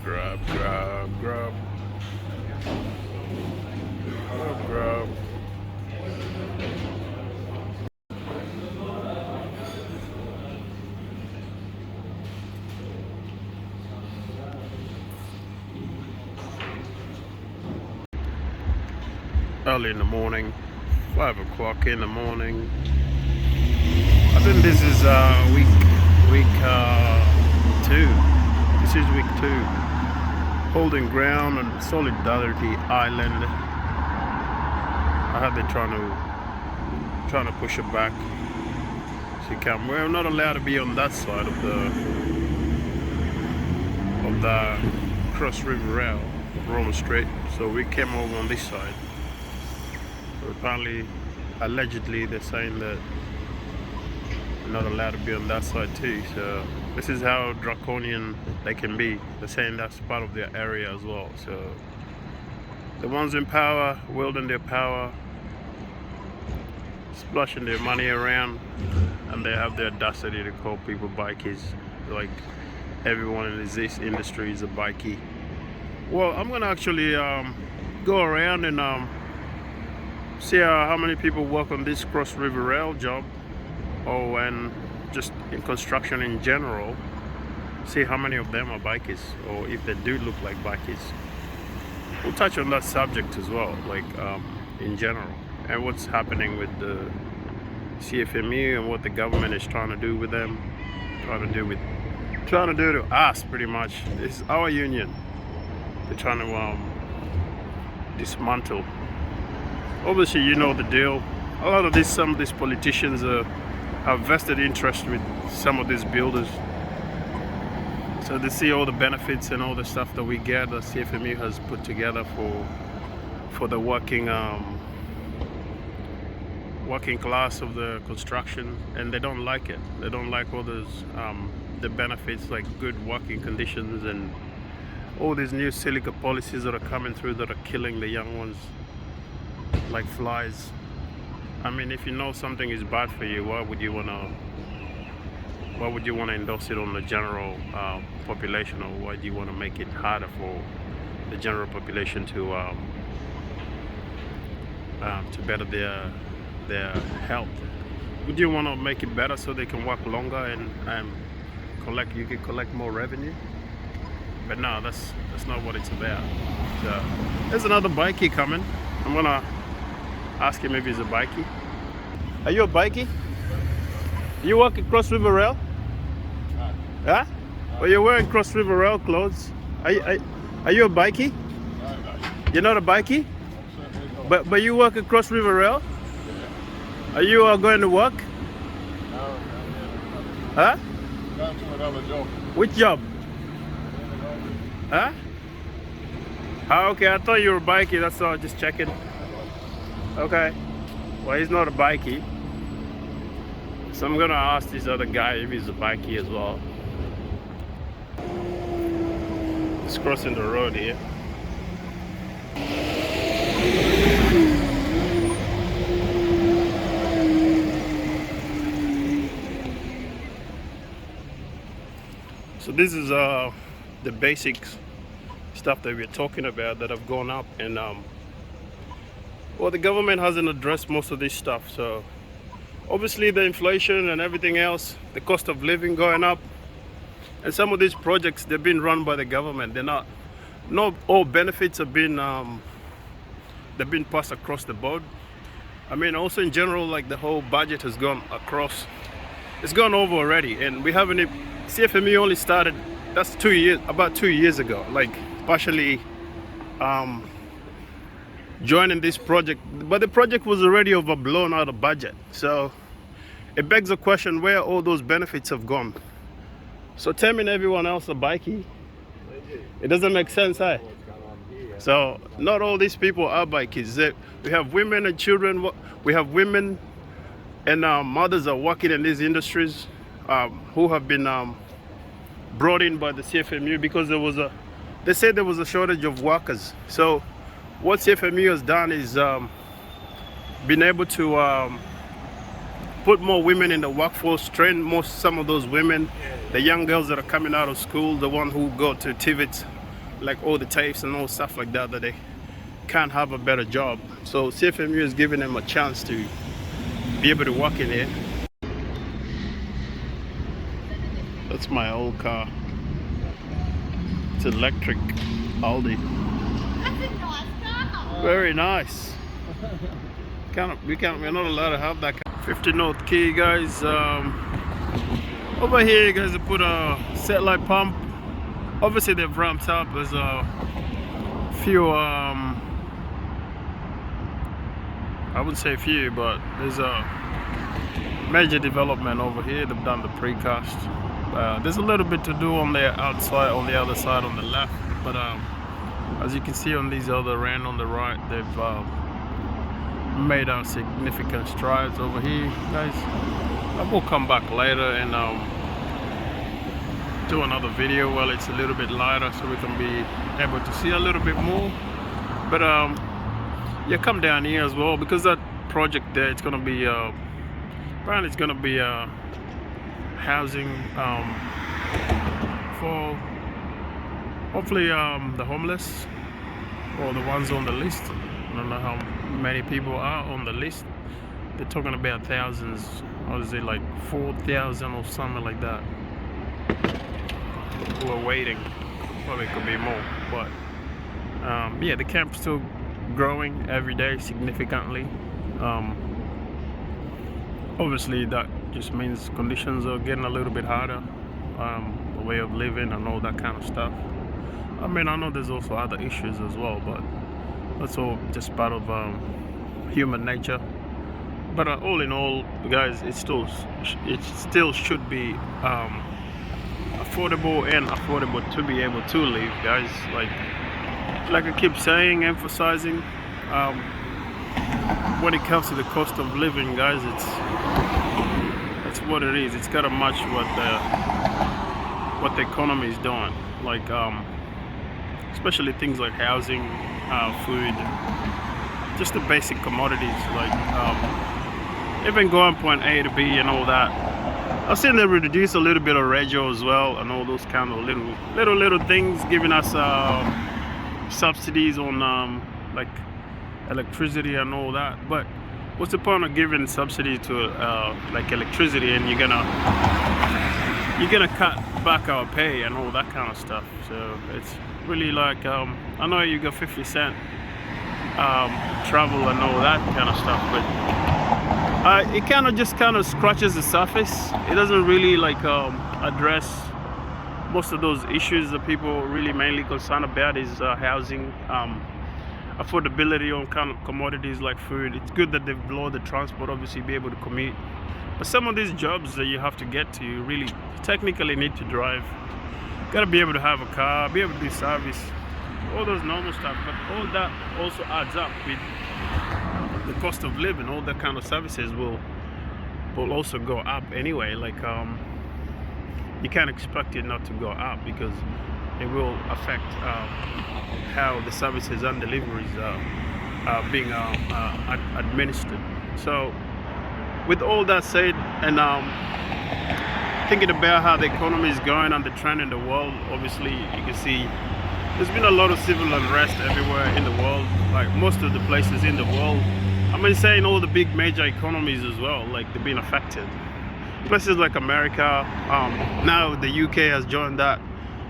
Grab, grab, grab. Grab, grab. Early in the morning, 5 o'clock in the morning. I think this is week 2. This is week 2. Holding ground on Solidarity Island. I have been trying to push it back. She come. We're not allowed to be on that side of the Cross River Rail, Roma Street. So we came over on this side. So apparently, allegedly, they're saying that we're not allowed to be on that side too. So this is how draconian they can be. They're saying that's part of their area as well. So the ones in power, wielding their power, splashing their money around, and they have the audacity to call people bikies. Like everyone in this industry is a bikie. Well, I'm gonna actually go around and see how many people work on this Cross River Rail job, and just in construction in general. See how many of them are bikies, or if they do look like bikies. We'll touch on that subject as well, like in general, and what's happening with the CFMEU and what the government is trying to do with them, trying to do to us pretty much. It's our union. They're trying to dismantle. Obviously, you know the deal. A lot of some of these politicians have vested interest with some of these builders. So they see all the benefits and all the stuff that we get that CFMEU has put together for the working class of the construction, and they don't like it. They don't like all those the benefits, like good working conditions and all these new silica policies that are coming through that are killing the young ones like flies. I mean, if you know something is bad for you, why would you wanna endorse it on the general population, or why do you want to make it harder for the general population to better their health? Would you want to make it better so they can work longer and you can collect more revenue? But no, that's not what it's about. So there's another bikie coming. I'm gonna ask him if he's a bikie. Are you a bikie? You work at Cross River Rail? Huh? Well, you're wearing Cross River Rail clothes. Are you a bikie? You're not a bikie? But you work at Cross River Rail? Are you going to work? No. Huh? Got to another job. Which job? Huh? Oh, okay, I thought you were a bikie, that's all, just checking. Okay. Well, he's not a bikie. So I'm gonna ask this other guy if he's a bikie as well. He's crossing the road here. So this is the basics stuff that we're talking about that have gone up, and well, the government hasn't addressed most of this stuff. So obviously the inflation and everything else, the cost of living going up, and some of these projects, they've been run by the government. Not all benefits have been they've been passed across the board. I mean, also in general, like the whole budget has gone across. It's gone over already, and we haven't. CFME only started. That's about 2 years ago. Like partially joining this project, but the project was already overblown out of budget. So it begs the question where all those benefits have gone. So terming everyone else a bikie, it doesn't make sense, eh? So not all these people are bikies. We have women and children. We have women and mothers are working in these industries who have been brought in by the CFMEU because they said there was a shortage of workers. So what CFMEU has done is been able to put more women in the workforce, train some of those women, the young girls that are coming out of school, the one who go to TVETs, like all the tapes and all stuff like that, that they can't have a better job. So CFMEU is giving them a chance to be able to work in here. That's my old car. It's electric Aldi. That's a nice car. Very nice. We're not allowed to have that car. 50 North Key, guys. Over here, you guys have put a satellite pump. Obviously, they've ramped up. There's a few. I wouldn't say few, but there's a major development over here. They've done the precast. There's a little bit to do on the outside, on the other side, on the left. But as you can see on these other end on the right, they've made out significant strides over here, guys. I will come back later and do another video while it's a little bit lighter, so we can be able to see a little bit more. But yeah, come down here as well, because that project there, it's gonna be apparently it's gonna be housing for hopefully the homeless or the ones on the list. I don't know how many people are on the list. They're talking about thousands. Or is it like 4,000 or something like that who are waiting? Probably could be more, but yeah, the camp's still growing every day significantly. Obviously that just means conditions are getting a little bit harder, the way of living and all that kind of stuff. I mean, I know there's also other issues as well, but that's all just part of human nature. But all in all, guys, it still should be affordable to be able to live, guys. Like I keep saying, emphasizing, when it comes to the cost of living, guys, it's what it is. It's gotta match what the economy is doing. Like especially things like housing, food, just the basic commodities, like even going point A to B and all that. I've seen them reduce a little bit of radio as well and all those kind of little things, giving us subsidies on like electricity and all that. But what's the point of giving subsidy to like electricity and you're gonna cut back our pay and all that kind of stuff? So it's really like I know you got 50 cent travel and all that kind of stuff, but it kind of scratches the surface. It doesn't really like address most of those issues that people really mainly concerned about is housing, affordability on kind of commodities like food. It's good that they've lowered the transport, obviously be able to commute, but some of these jobs that you have to get to, you really technically need to drive. You gotta be able to have a car, be able to do service, all those normal stuff. But all that also adds up with the cost of living. All that kind of services will also go up anyway. Like you can't expect it not to go up, because it will affect how the services and deliveries are being administered. So with all that said, and thinking about how the economy is going and the trend in the world, obviously you can see there's been a lot of civil unrest everywhere in the world, like most of the places in the world. I mean, saying all the big major economies as well, like they've been affected. Places like America, now the UK has joined that.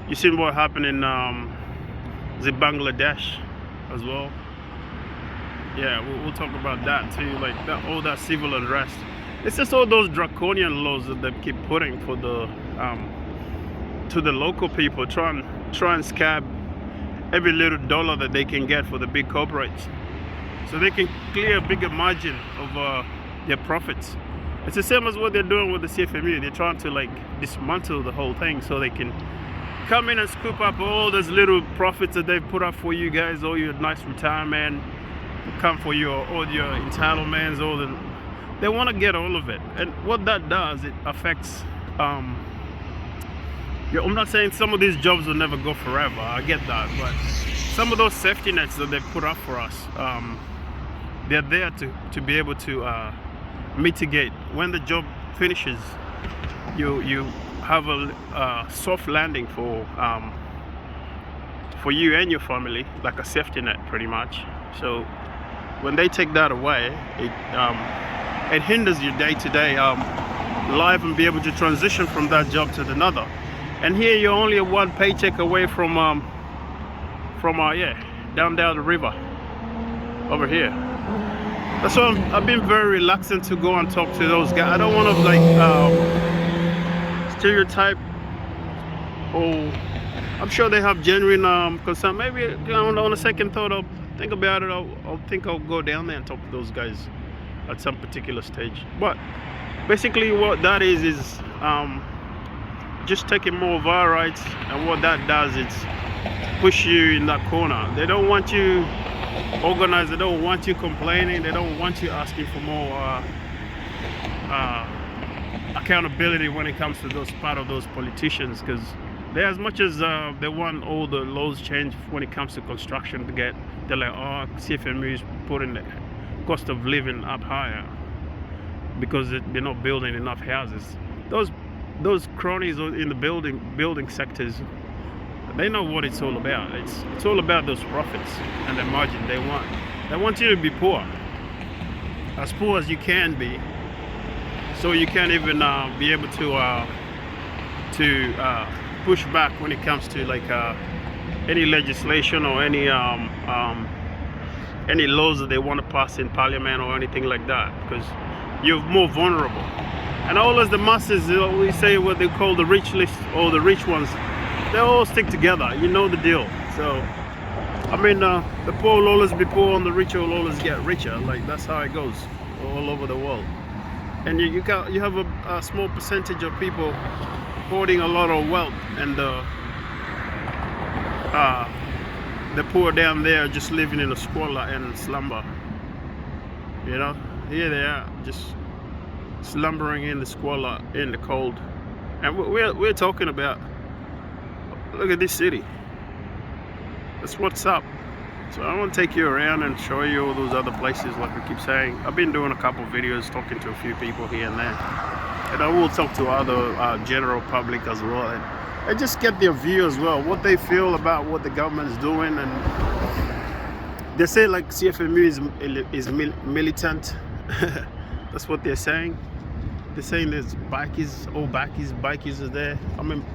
You seen what happened in Bangladesh as well. Yeah, we'll talk about that too, like that, all that civil unrest. It's just all those draconian laws that they keep putting for the to the local people, try and scab every little dollar that they can get for the big corporates, so they can clear a bigger margin of their profits. It's the same as what they're doing with the CFMEU. They're trying to like dismantle the whole thing so they can come in and scoop up all those little profits that they've put up for you guys, all your nice retirement, come for all your entitlements, they want to get all of it. And what that does, it affects I'm not saying some of these jobs will never go forever, I get that, but some of those safety nets that they put up for us, they're there to be able to mitigate. When the job finishes, you have a soft landing for for you and your family, like a safety net pretty much. So when they take that away, it hinders your day-to-day life and be able to transition from that job to another. And here you're only one paycheck away from down the river over here. That's why I've been very reluctant to go and talk to those guys. I don't want to like stereotype. Or I'm sure they have genuine concern. Maybe on a second thought, I'll think about it. I'll go down there and talk to those guys at some particular stage. But basically, what that is just taking more of our rights, and what that does, it's push you in that corner. They don't want you organized. They don't want you complaining. They don't want you asking for more accountability when it comes to those part of those politicians, because they, as much as they want all the laws changed when it comes to construction, they're like, oh, CFMEU is putting the cost of living up higher because they're not building enough houses. Those cronies in the building sectors, they know what it's all about. It's all about those profits and the margin they want. They want you to be poor as you can be, so you can't even be able to push back when it comes to like any legislation or any laws that they want to pass in parliament or anything like that, because you're more vulnerable. And always the masses, we say what they call the rich list, or the rich ones, they all stick together. You know the deal. So I mean, the poor will always be poor and the rich will always get richer. Like, that's how it goes all over the world. And you have a small percentage of people hoarding a lot of wealth, and the poor down there just living in a squalor and slumber. You know, here they are, just slumbering in the squalor, in the cold. And we're talking about, look at this city. That's what's up. So I want to take you around and show you all those other places, like we keep saying. I've been doing a couple of videos, talking to a few people here and there, and I will talk to other general public as well, and just get their view as well, what they feel about what the government is doing. And they say like CFMEU is militant. That's what they're saying. They're saying there's bikies are there. I mean,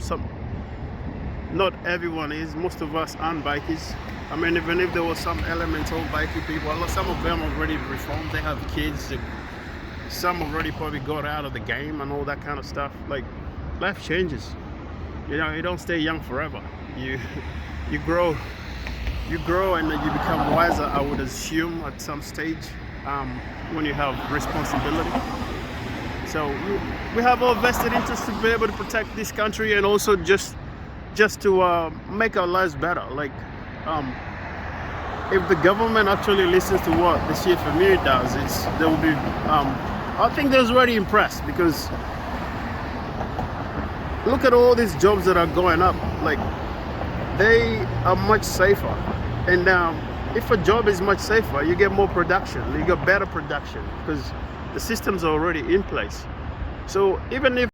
not everyone is. Most of us aren't bikies. I mean, even if there was some elements of bikie people, some of them already reformed. They have kids. Some already probably got out of the game and all that kind of stuff. Like, life changes. You know, you don't stay young forever. You grow and then you become wiser, I would assume, at some stage, when you have responsibility. So we have all vested interest to be able to protect this country, and also just to make our lives better. Like, if the government actually listens to what the CFMEU does, they will be. I think they're already impressed, because look at all these jobs that are going up. Like, they are much safer, and if a job is much safer, you get more production. You get better production because the systems are already in place. So even if